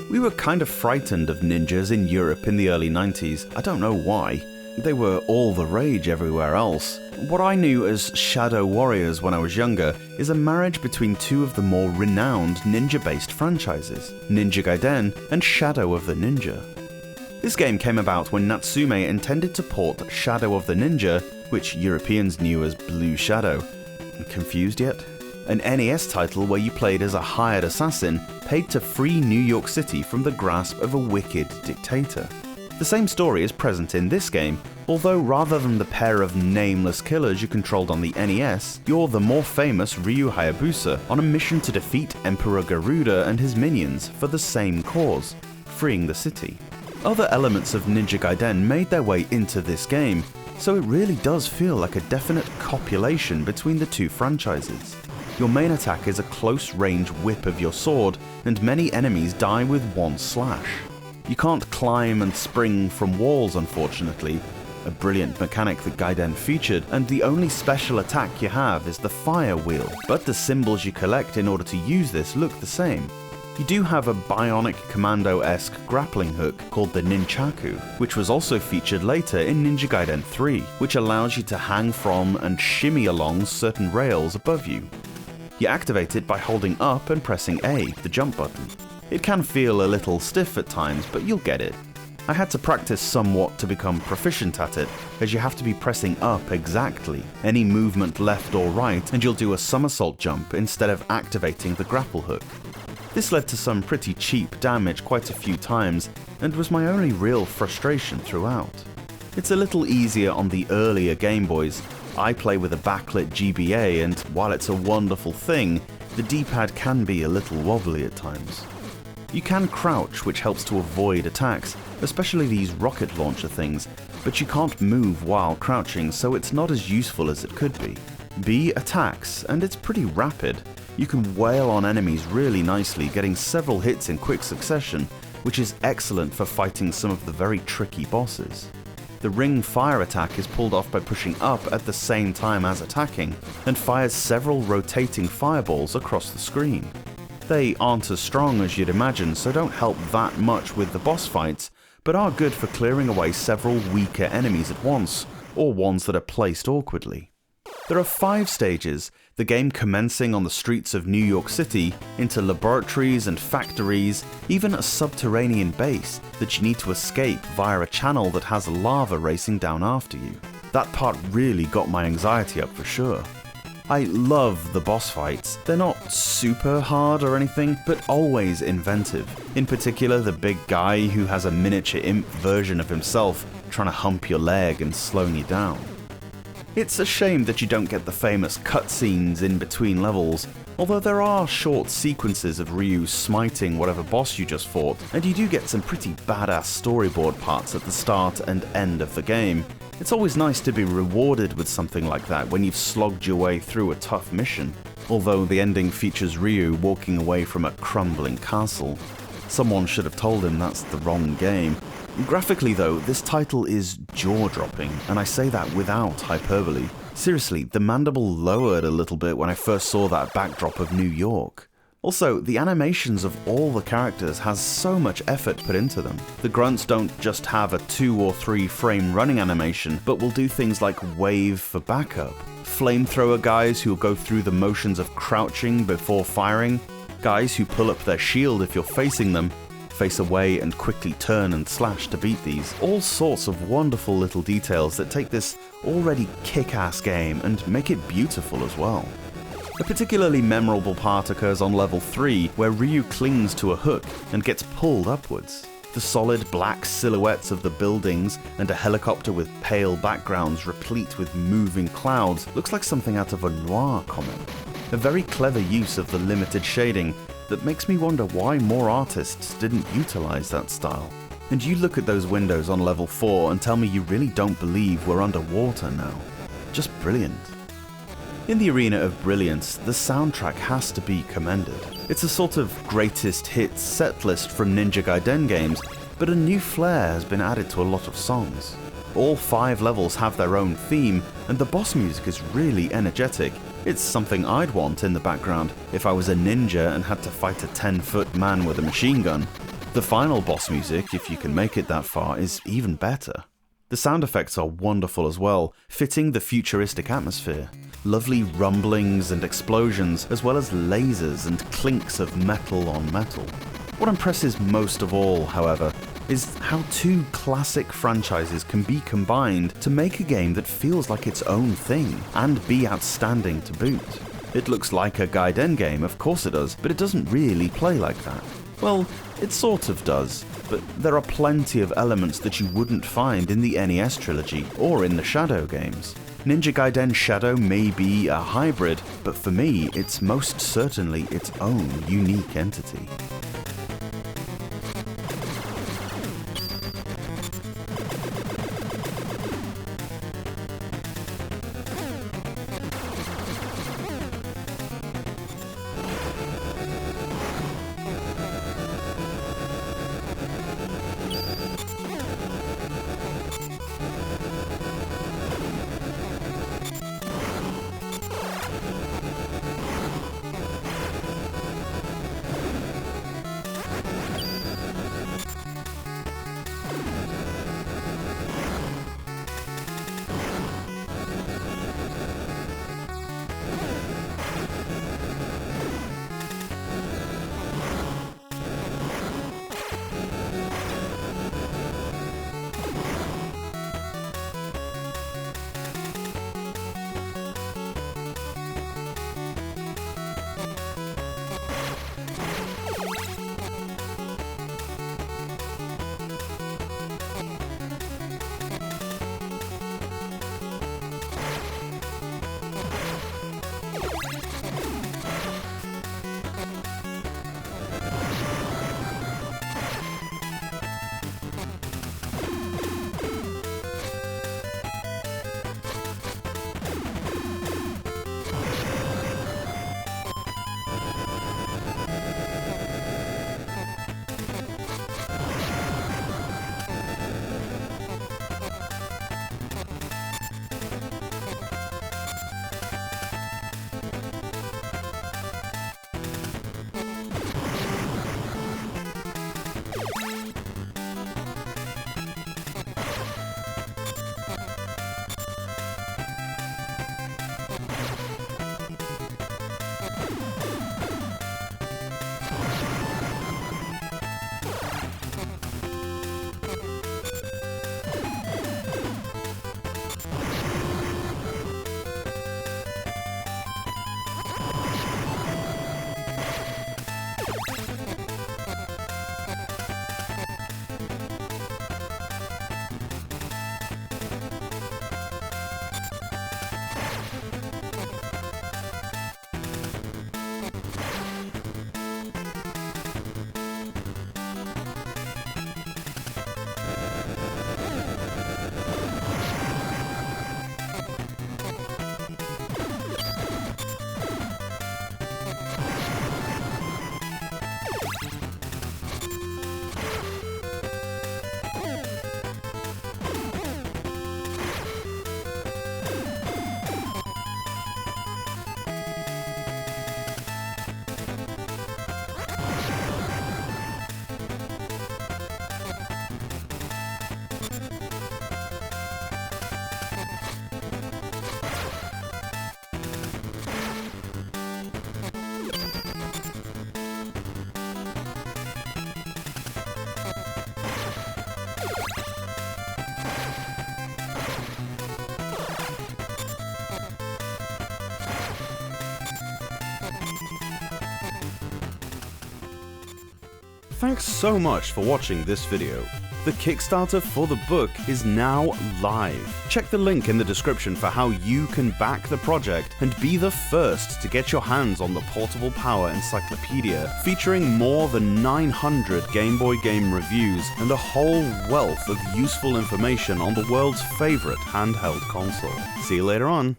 We were kind of frightened of ninjas in Europe in the early 90s, I don't know why. They were all the rage everywhere else. What I knew as Shadow Warriors when I was younger is a marriage between two of the more renowned ninja-based franchises, Ninja Gaiden and Shadow of the Ninja. This game came about when Natsume intended to port Shadow of the Ninja, which Europeans knew as Blue Shadow. Confused yet? An NES title where you played as a hired assassin paid to free New York City from the grasp of a wicked dictator. The same story is present in this game, although rather than the pair of nameless killers you controlled on the NES, you're the more famous Ryu Hayabusa on a mission to defeat Emperor Garuda and his minions for the same cause, freeing the city. Other elements of Ninja Gaiden made their way into this game, so it really does feel like a definite copulation between the two franchises. Your main attack is a close-range whip of your sword, and many enemies die with one slash. You can't climb and spring from walls, unfortunately, a brilliant mechanic that Gaiden featured, and the only special attack you have is the fire wheel, but the symbols you collect in order to use this look the same. You do have a bionic commando-esque grappling hook called the Nunchaku, which was also featured later in Ninja Gaiden 3, which allows you to hang from and shimmy along certain rails above you. You activate it by holding up and pressing A, the jump button. It can feel a little stiff at times, but you'll get it. I had to practice somewhat to become proficient at it, as you have to be pressing up exactly any movement left or right, and you'll do a somersault jump instead of activating the grapple hook. This led to some pretty cheap damage quite a few times, and was my only real frustration throughout. It's a little easier on the earlier Game Boys. I play with a backlit GBA, and while it's a wonderful thing, the D-pad can be a little wobbly at times. You can crouch, which helps to avoid attacks, especially these rocket launcher things, but you can't move while crouching, so it's not as useful as it could be. B attacks, and it's pretty rapid. You can wail on enemies really nicely, getting several hits in quick succession, which is excellent for fighting some of the very tricky bosses. The ring fire attack is pulled off by pushing up at the same time as attacking, and fires several rotating fireballs across the screen. They aren't as strong as you'd imagine, so don't help that much with the boss fights, but are good for clearing away several weaker enemies at once, or ones that are placed awkwardly. There are 5 stages, the game commencing on the streets of New York City, into laboratories and factories, even a subterranean base that you need to escape via a channel that has lava racing down after you. That part really got my anxiety up for sure. I love the boss fights. They're not super hard or anything, but always inventive. In particular, the big guy who has a miniature imp version of himself trying to hump your leg and slowing you down. It's a shame that you don't get the famous cutscenes in between levels, although there are short sequences of Ryu smiting whatever boss you just fought, and you do get some pretty badass storyboard parts at the start and end of the game. It's always nice to be rewarded with something like that when you've slogged your way through a tough mission, although the ending features Ryu walking away from a crumbling castle. Someone should have told him that's the wrong game. Graphically though, this title is jaw-dropping, and I say that without hyperbole. Seriously, the mandible lowered a little bit when I first saw that backdrop of New York. Also, the animations of all the characters has so much effort put into them. The grunts don't just have a 2 or 3 frame running animation, but will do things like wave for backup. Flamethrower guys who'll go through the motions of crouching before firing, guys who pull up their shield if you're facing them, face away and quickly turn and slash to beat these. All sorts of wonderful little details that take this already kick-ass game and make it beautiful as well. A particularly memorable part occurs on level 3, where Ryu clings to a hook and gets pulled upwards. The solid black silhouettes of the buildings and a helicopter with pale backgrounds replete with moving clouds looks like something out of a noir comic. A very clever use of the limited shading that makes me wonder why more artists didn't utilize that style. And you look at those windows on level 4 and tell me you really don't believe we're underwater now. Just brilliant. In the arena of brilliance, the soundtrack has to be commended. It's a sort of greatest hits setlist from Ninja Gaiden games, but a new flair has been added to a lot of songs. All 5 levels have their own theme, and the boss music is really energetic. It's something I'd want in the background if I was a ninja and had to fight a 10-foot man with a machine gun. The final boss music, if you can make it that far, is even better. The sound effects are wonderful as well, fitting the futuristic atmosphere. Lovely rumblings and explosions, as well as lasers and clinks of metal on metal. What impresses most of all, however, is how 2 classic franchises can be combined to make a game that feels like its own thing, and be outstanding to boot. It looks like a Gaiden game, of course it does, but it doesn't really play like that. Well, it sort of does, but there are plenty of elements that you wouldn't find in the NES trilogy or in the Shadow games. Ninja Gaiden Shadow may be a hybrid, but for me, it's most certainly its own unique entity. Thanks so much for watching this video. The Kickstarter for the book is now live. Check the link in the description for how you can back the project and be the first to get your hands on the Portable Power Encyclopedia, featuring more than 900 Game Boy game reviews and a whole wealth of useful information on the world's favorite handheld console. See you later on.